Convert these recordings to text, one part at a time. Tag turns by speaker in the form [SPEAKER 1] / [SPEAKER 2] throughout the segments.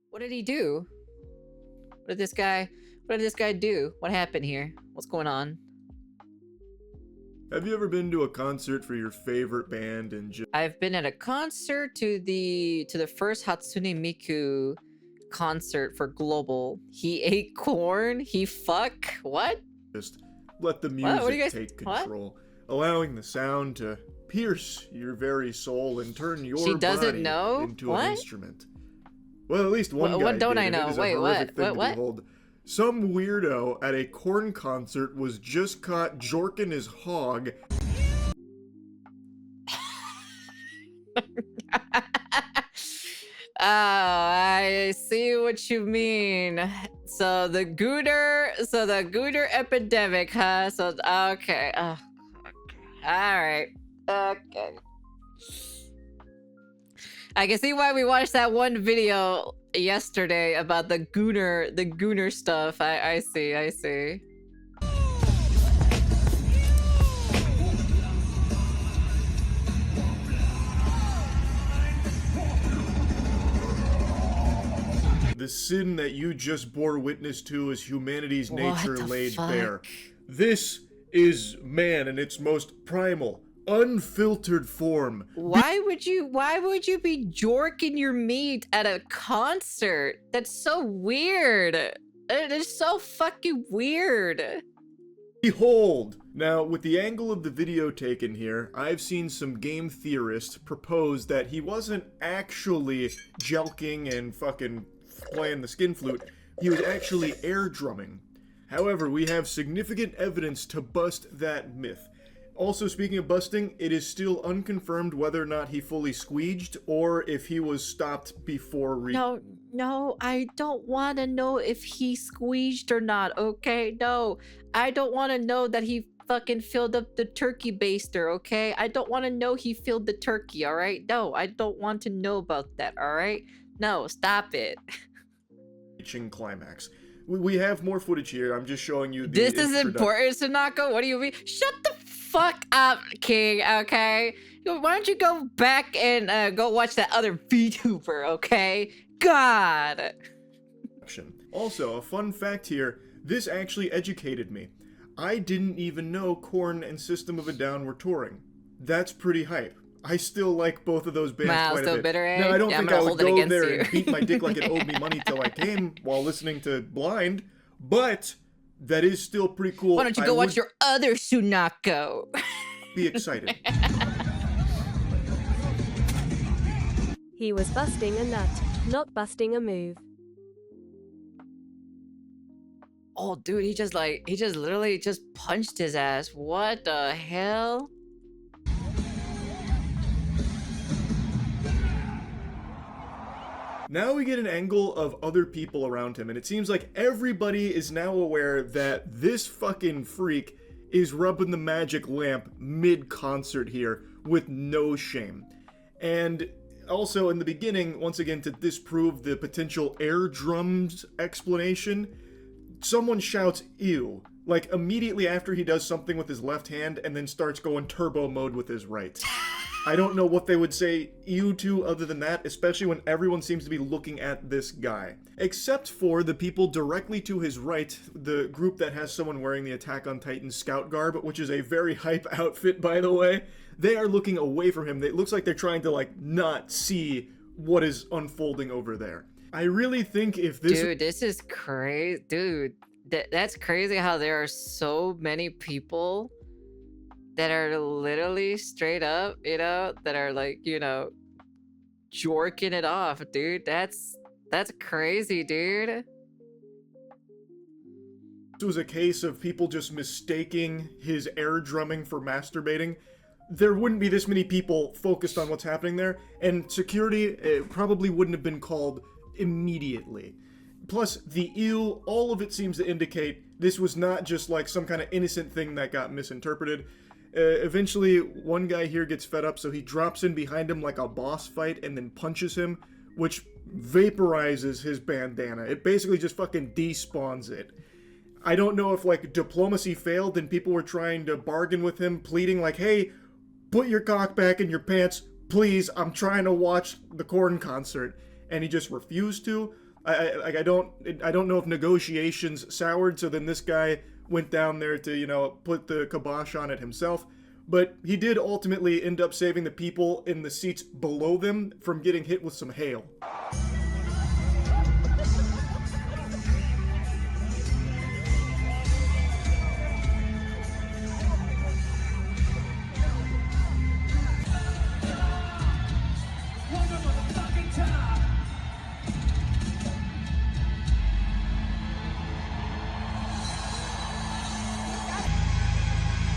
[SPEAKER 1] What did he do? What did this guy do? What happened here? What's going on?
[SPEAKER 2] Have you ever been to a concert for your favorite band and
[SPEAKER 1] I've been at a concert to the first Hatsune Miku concert for Global. He ate corn. He fuck. What?
[SPEAKER 2] just let the
[SPEAKER 1] What do you
[SPEAKER 2] music
[SPEAKER 1] guys?
[SPEAKER 2] take
[SPEAKER 1] What?
[SPEAKER 2] control, allowing the sound to pierce your very soul and turn your
[SPEAKER 1] She doesn't
[SPEAKER 2] body
[SPEAKER 1] know?
[SPEAKER 2] into
[SPEAKER 1] What?
[SPEAKER 2] an instrument? Well, at least one guy
[SPEAKER 1] What don't
[SPEAKER 2] did,
[SPEAKER 1] I
[SPEAKER 2] and
[SPEAKER 1] know?
[SPEAKER 2] It is a
[SPEAKER 1] Wait,
[SPEAKER 2] horrific thing
[SPEAKER 1] what?
[SPEAKER 2] to behold. Some weirdo at a corn concert was just caught jorking his hog.
[SPEAKER 1] Oh, I see what you mean. So the gooner epidemic, huh? So okay. Okay. All right. Okay. I can see why we watched that one video yesterday about the gooner stuff. I see.
[SPEAKER 2] The sin that you just bore witness to is humanity's
[SPEAKER 1] What
[SPEAKER 2] nature
[SPEAKER 1] the
[SPEAKER 2] laid
[SPEAKER 1] fuck?
[SPEAKER 2] bare. This is man in its most primal, unfiltered form.
[SPEAKER 1] Why would you be jorking your meat at a concert? That's so weird. It is so fucking weird.
[SPEAKER 2] Behold! Now, with the angle of the video taken here, I've seen some game theorists propose that he wasn't actually jelking and fucking playing the skin flute. He was actually air drumming. However, we have significant evidence to bust that myth. Also, speaking of busting, it is still unconfirmed whether or not he fully squeeged or if he was stopped before
[SPEAKER 1] No, I don't want to know if he squeezed or not, okay? No, I don't want to know that he fucking filled up the turkey baster, okay? I don't want to know he filled the turkey, all right? No, I don't want to know about that, all right? No, stop it.
[SPEAKER 2] reaching climax. We have more footage here. I'm just showing you the
[SPEAKER 1] This is
[SPEAKER 2] introduction.
[SPEAKER 1] important, Sunako. What do you mean? Shut the fuck up, King, okay? Why don't you go back and go watch that other VTuber, okay? God.
[SPEAKER 2] Also, a fun fact here, this actually educated me. I didn't even know Korn and System of a Down were touring. That's pretty hype. I still like both of those bands
[SPEAKER 1] Wow,
[SPEAKER 2] quite
[SPEAKER 1] so
[SPEAKER 2] a bit.
[SPEAKER 1] bitter, eh?
[SPEAKER 2] Now, I don't
[SPEAKER 1] Yeah, I'm
[SPEAKER 2] think
[SPEAKER 1] gonna
[SPEAKER 2] I would
[SPEAKER 1] hold it
[SPEAKER 2] go
[SPEAKER 1] against
[SPEAKER 2] there
[SPEAKER 1] you.
[SPEAKER 2] and beat my dick like it owed me money till I came while listening to Blind, but that is still pretty cool.
[SPEAKER 1] Why don't you go watch your other Sunako?
[SPEAKER 2] Be excited.
[SPEAKER 3] He was busting a nut, not busting a move.
[SPEAKER 1] Oh, dude, he just literally just punched his ass. What the hell?
[SPEAKER 2] Now we get an angle of other people around him, and it seems like everybody is now aware that this fucking freak is rubbing the magic lamp mid-concert here with no shame. And also in the beginning, once again to disprove the potential air drums explanation, someone shouts ew, like immediately after he does something with his left hand and then starts going turbo mode with his right. I don't know what they would say ew to other than that, especially when everyone seems to be looking at this guy. Except for the people directly to his right, the group that has someone wearing the Attack on Titan scout garb, which is a very hype outfit, by the way. They are looking away from him. It looks like they're trying to, like, not see what is unfolding over there. I really think if this...
[SPEAKER 1] Dude, this is crazy. Dude, that's crazy how there are so many people that are literally straight up, you know, that are like, you know, jorking it off, dude. That's crazy, dude.
[SPEAKER 2] This was a case of people just mistaking his air drumming for masturbating, there wouldn't be this many people focused on what's happening there, and security probably wouldn't have been called immediately. Plus, the ew, all of it seems to indicate this was not just like some kind of innocent thing that got misinterpreted. Eventually, one guy here gets fed up, so he drops in behind him like a boss fight and then punches him, which vaporizes his bandana. It basically just fucking despawns it. I don't know if, like, diplomacy failed and people were trying to bargain with him, pleading like, hey, put your cock back in your pants, please, I'm trying to watch the Korn concert. And he just refused to. I don't know if negotiations soured, so then this guy went down there to, you know, put the kibosh on it himself. But he did ultimately end up saving the people in the seats below them from getting hit with some hail.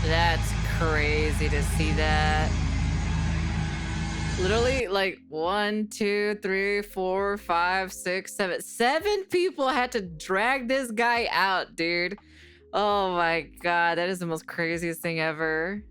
[SPEAKER 1] That's crazy to see that. Literally, like 1, 2, 3, 4, 5, 6, 7. 7 people had to drag this guy out, dude. Oh my god, that is the most craziest thing ever.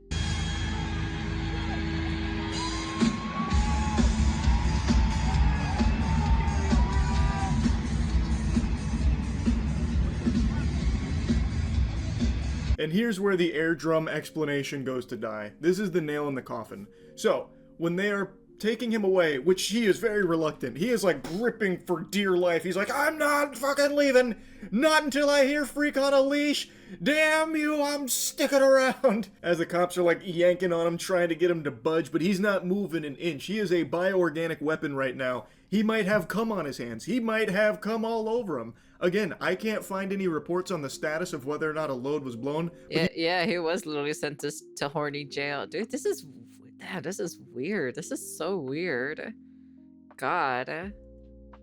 [SPEAKER 2] And here's where the air drum explanation goes to die. This is the nail in the coffin. So, when they are taking him away, which he is very reluctant, he is like gripping for dear life. He's like, I'm not fucking leaving. Not until I hear freak on a leash. Damn you, I'm sticking around. As the cops are like yanking on him, trying to get him to budge, but he's not moving an inch. He is a bioorganic weapon right now. He might have cum on his hands. He might have cum all over him. Again, I can't find any reports on the status of whether or not a load was blown.
[SPEAKER 1] Yeah, he was literally sent to horny jail. Dude, this is weird. This is so weird. God.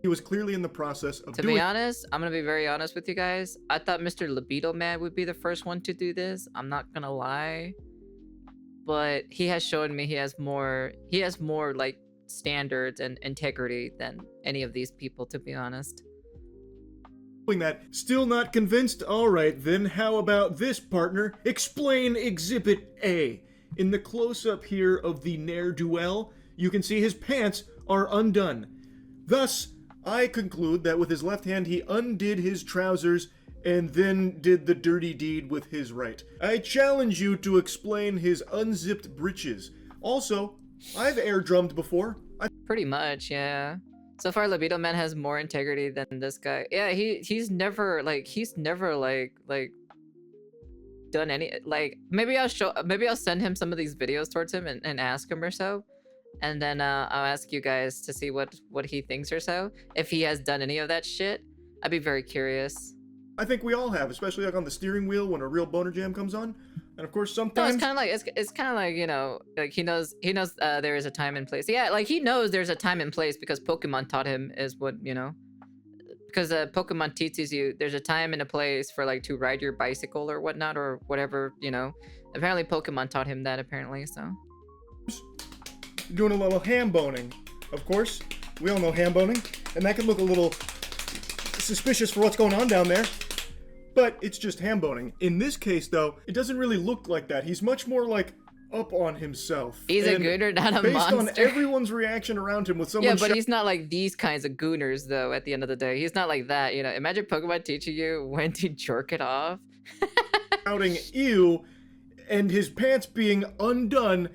[SPEAKER 2] He was clearly in the process of
[SPEAKER 1] To be honest, I'm gonna be very honest with you guys. I thought Mr. Libido Man would be the first one to do this. I'm not gonna lie. But he has shown me he has more like standards and integrity than any of these people, to be honest.
[SPEAKER 2] That. Still not convinced? Alright, then how about this, partner? Explain Exhibit A. In the close-up here of the ne'er-do-well, you can see his pants are undone. Thus, I conclude that with his left hand he undid his trousers and then did the dirty deed with his right. I challenge you to explain his unzipped breeches. Also, I've air drummed before.
[SPEAKER 1] Pretty much, yeah. So far, Libido Man has more integrity than this guy. Yeah, he's never done any, like, maybe I'll send him some of these videos towards him and ask him or so, and then I'll ask you guys to see what he thinks or so. If he has done any of that shit, I'd be very curious.
[SPEAKER 2] I think we all have, especially like on the steering wheel when a real boner jam comes on. And of course, sometimes
[SPEAKER 1] it's kind of like, you know, like he knows there is a time and place. Yeah, like he knows there's a time and place because Pokemon taught him, is what, you know, because Pokemon teaches you there's a time and a place for like to ride your bicycle or whatnot or whatever, you know. Apparently Pokemon taught him that, apparently. So
[SPEAKER 2] doing a little ham boning. Of course, we all know ham boning, and that can look a little suspicious for what's going on down there. But it's just ham boning. In this case, though, it doesn't really look like that. He's much more like up on himself.
[SPEAKER 1] He's a gooner, not a
[SPEAKER 2] based
[SPEAKER 1] monster.
[SPEAKER 2] Based on everyone's reaction around him with someone.
[SPEAKER 1] Yeah, but he's not like these kinds of gooners, though. At the end of the day, he's not like that. You know, imagine Pokemon teaching you when to jerk it off.
[SPEAKER 2] Shouting "ew," and his pants being undone.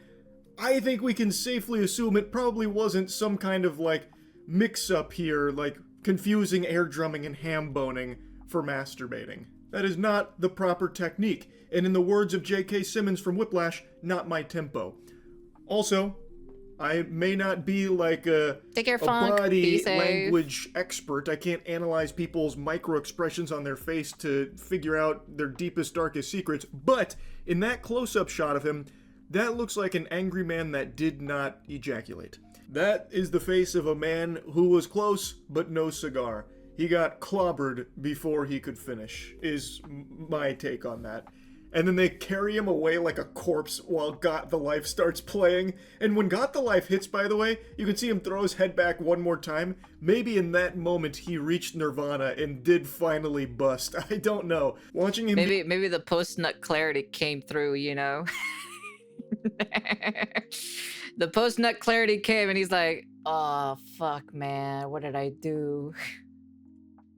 [SPEAKER 2] I think we can safely assume it probably wasn't some kind of like mix-up here, like confusing air drumming and ham boning for masturbating. That is not the proper technique, and in the words of J.K. Simmons from Whiplash, not my tempo. Also, I may not be like a body language expert. I can't analyze people's micro-expressions on their face to figure out their deepest, darkest secrets, but in that close-up shot of him, that looks like an angry man that did not ejaculate. That is the face of a man who was close, but no cigar. He got clobbered before he could finish, is my take on that. And then they carry him away like a corpse while Got the Life starts playing. And when Got the Life hits, by the way, you can see him throw his head back one more time. Maybe in that moment he reached nirvana and did finally bust. I don't know. Watching him...
[SPEAKER 1] Maybe the post-nut clarity came through, you know? The post-nut clarity came and he's like, oh, fuck, man, what did I do?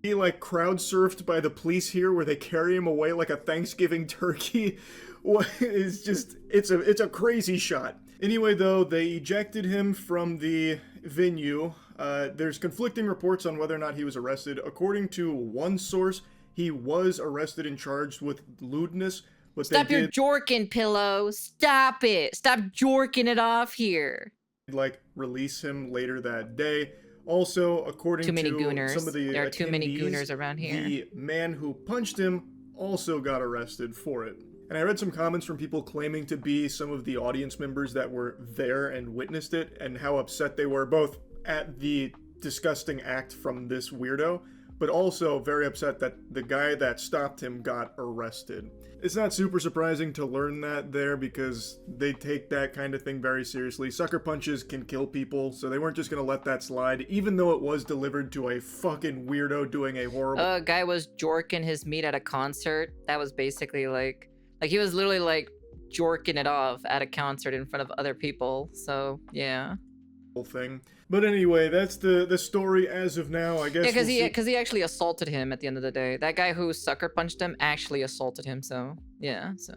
[SPEAKER 2] He like crowd surfed by the police here where they carry him away like a Thanksgiving turkey. It's just, it's a crazy shot. Anyway, though, they ejected him from the venue There's conflicting reports on whether or not he was arrested. According to one source, he was arrested and charged with lewdness, but
[SPEAKER 1] Stop
[SPEAKER 2] they
[SPEAKER 1] your
[SPEAKER 2] did
[SPEAKER 1] jorking, Pillow. Stop it. Stop jorking it off here.
[SPEAKER 2] like release him later that day. Also, according
[SPEAKER 1] Too many
[SPEAKER 2] to
[SPEAKER 1] gooners.
[SPEAKER 2] some of the
[SPEAKER 1] There are too many
[SPEAKER 2] attendees,
[SPEAKER 1] gooners around here.
[SPEAKER 2] the man who punched him also got arrested for it. And I read some comments from people claiming to be some of the audience members that were there and witnessed it, and how upset they were both at the disgusting act from this weirdo, but also very upset that the guy that stopped him got arrested. It's not super surprising to learn that there, because they take that kind of thing very seriously. Sucker punches can kill people, so they weren't just gonna let that slide, even though it was delivered to a fucking weirdo doing a horrible...
[SPEAKER 1] A guy was jorking his meat at a concert. That was basically like he was literally like jorking it off at a concert in front of other people. So yeah.
[SPEAKER 2] thing. But anyway, that's the story as of now, I guess.
[SPEAKER 1] Yeah, because he actually assaulted him at the end of the day. That guy who sucker punched him actually assaulted him. So yeah, so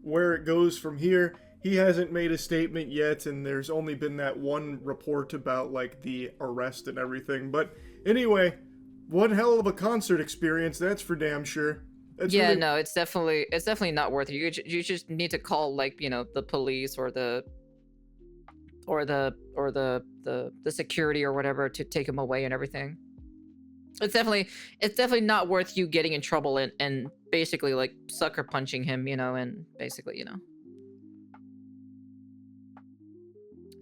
[SPEAKER 2] where it goes from here. He hasn't made a statement yet, and there's only been that one report about like the arrest and everything. But anyway, one hell of a concert experience, that's for damn sure. That's
[SPEAKER 1] yeah,
[SPEAKER 2] really...
[SPEAKER 1] no, it's definitely not worth it. You just need to call, like, you know, the police or the security or whatever to take him away and everything. It's definitely not worth you getting in trouble and basically like sucker punching him, you know, and basically, you know.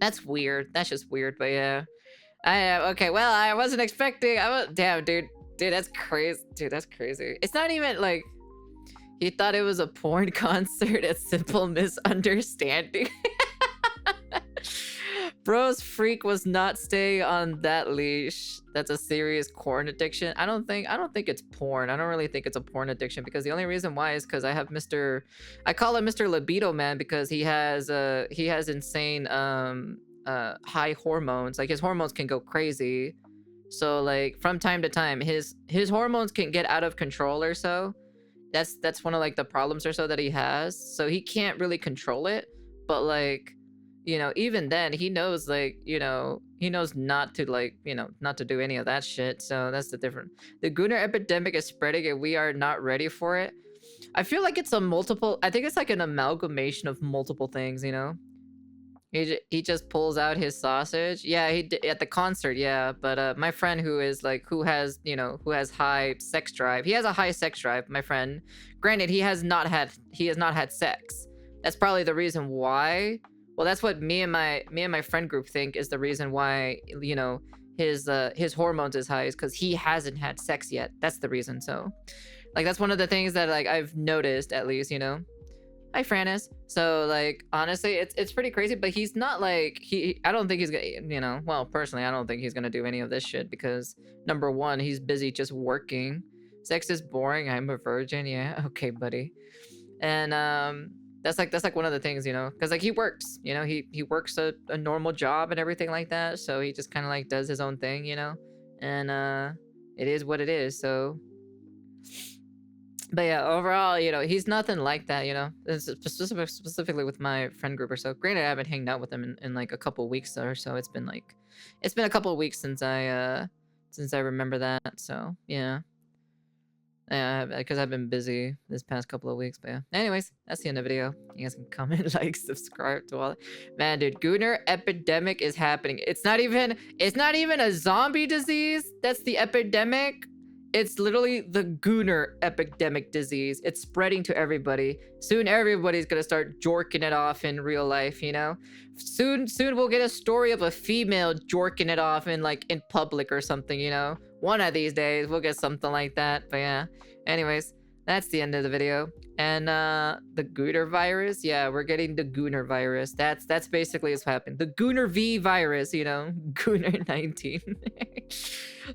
[SPEAKER 1] That's weird. That's just weird, but yeah. Okay, well, I wasn't expecting. Damn, dude, that's crazy. Dude, that's crazy. It's not even like he thought it was a porn concert. A simple misunderstanding. Bro's freak was not staying on that leash. That's a serious porn addiction. I don't think it's porn. I don't really think it's a porn addiction, because the only reason why is because I have I call him Mr. Libido Man, because he has insane high hormones. Like, his hormones can go crazy. So like from time to time his hormones can get out of control or so. That's one of like the problems or so that he has. So he can't really control it. But like, you know, even then he knows, like, you know, he knows not to, like, you know, not to do any of that shit. So that's the difference. The gooner epidemic is spreading and we are not ready for it. I feel like it's I think it's like an amalgamation of multiple things, you know. He just pulls out his sausage. Yeah, he did at the concert. Yeah, but my friend who has high sex drive. He has a high sex drive. My friend. Granted, he has not had sex. That's probably the reason why. Well, that's what me and my friend group think is the reason why, you know, his hormones is high, is because he hasn't had sex yet. That's the reason. So, like, that's one of the things that like I've noticed, at least, you know. Hi, Frannis. So like, honestly, it's pretty crazy, but he's not like I don't think he's gonna, you know, well, personally, I don't think he's gonna do any of this shit, because number one, he's busy just working. Sex is boring. I'm a virgin. Yeah, okay, buddy. And that's like one of the things, you know, because like he works, you know, he works a normal job and everything like that. So he just kind of like does his own thing, you know, and it is what it is. So. But yeah, overall, you know, he's nothing like that, you know. Specifically with my friend group or so. Granted, I haven't hanged out with him in like a couple weeks or so. It's been a couple of weeks since I remember that. So yeah, because I've been busy this past couple of weeks. But yeah, anyways, that's the end of the video. You guys can comment, like, subscribe to all that. Man, dude, gooner epidemic is happening. It's not even a zombie disease. That's the epidemic. It's literally the gooner epidemic disease. It's spreading to everybody. Soon everybody's gonna start jorking it off in real life, you know? Soon we'll get a story of a female jorking it off in public or something, you know? One of these days we'll get something like that. But yeah. Anyways, that's the end of the video. And the gooner virus, yeah, we're getting the gooner virus. That's basically what's happened. The gooner V virus, you know, gooner 19.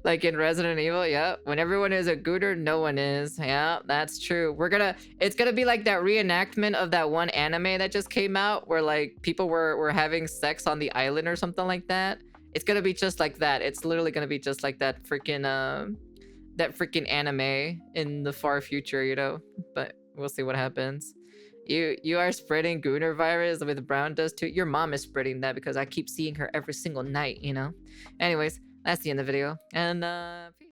[SPEAKER 1] Like in Resident Evil, yeah. When everyone is a gooner, no one is. Yeah, that's true. It's gonna be like that reenactment of that one anime that just came out, where like people were having sex on the island or something like that. It's gonna be just like that. It's literally gonna be just like that freaking anime in the far future, you know. But we'll see what happens. You are spreading gooner virus with brown dust too. Your mom is spreading that because I keep seeing her every single night, you know? Anyways, that's the end of the video. And peace.